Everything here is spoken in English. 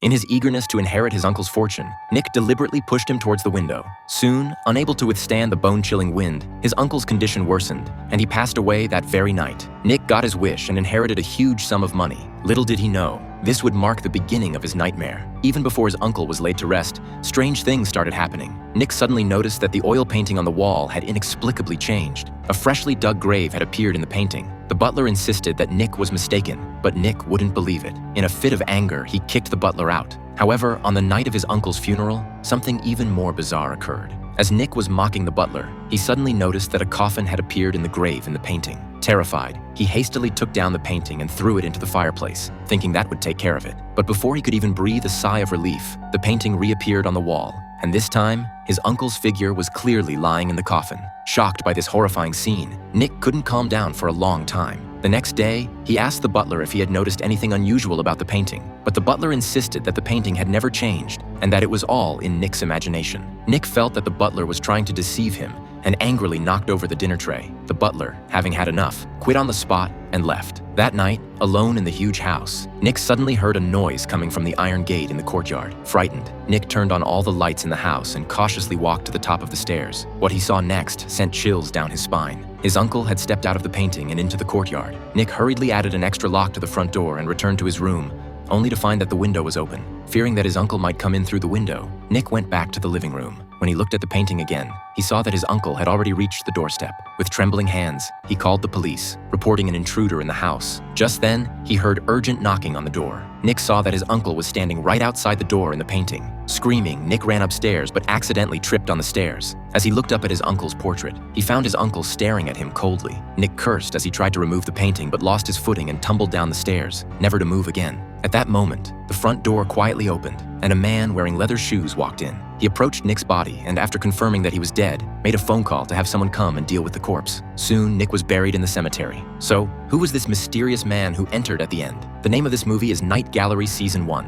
In his eagerness to inherit his uncle's fortune, Nick deliberately pushed him towards the window. Soon, unable to withstand the bone-chilling wind, his uncle's condition worsened, and he passed away that very night. Nick got his wish and inherited a huge sum of money. Little did he know, this would mark the beginning of his nightmare. Even before his uncle was laid to rest, strange things started happening. Nick suddenly noticed that the oil painting on the wall had inexplicably changed. A freshly dug grave had appeared in the painting. The butler insisted that Nick was mistaken, but Nick wouldn't believe it. In a fit of anger, he kicked the butler out. However, on the night of his uncle's funeral, something even more bizarre occurred. As Nick was mocking the butler, he suddenly noticed that a coffin had appeared in the grave in the painting. Terrified, he hastily took down the painting and threw it into the fireplace, thinking that would take care of it. But before he could even breathe a sigh of relief, the painting reappeared on the wall, and this time, his uncle's figure was clearly lying in the coffin. Shocked by this horrifying scene, Nick couldn't calm down for a long time. The next day, he asked the butler if he had noticed anything unusual about the painting, but the butler insisted that the painting had never changed and that it was all in Nick's imagination. Nick felt that the butler was trying to deceive him and angrily knocked over the dinner tray. The butler, having had enough, quit on the spot and left. That night, alone in the huge house, Nick suddenly heard a noise coming from the iron gate in the courtyard. Frightened, Nick turned on all the lights in the house and cautiously walked to the top of the stairs. What he saw next sent chills down his spine. His uncle had stepped out of the painting and into the courtyard. Nick hurriedly added an extra lock to the front door and returned to his room, only to find that the window was open. Fearing that his uncle might come in through the window, Nick went back to the living room. When he looked at the painting again, he saw that his uncle had already reached the doorstep. With trembling hands, he called the police, reporting an intruder in the house. Just then, he heard urgent knocking on the door. Nick saw that his uncle was standing right outside the door in the painting. Screaming, Nick ran upstairs but accidentally tripped on the stairs. As he looked up at his uncle's portrait, he found his uncle staring at him coldly. Nick cursed as he tried to remove the painting but lost his footing and tumbled down the stairs, never to move again. At that moment, the front door quietly opened, and a man wearing leather shoes walked in. He approached Nick's body and, after confirming that he was dead, made a phone call to have someone come and deal with the corpse. Soon, Nick was buried in the cemetery. So, who was this mysterious man who entered at the end? The name of this movie is Night Gallery Season 1.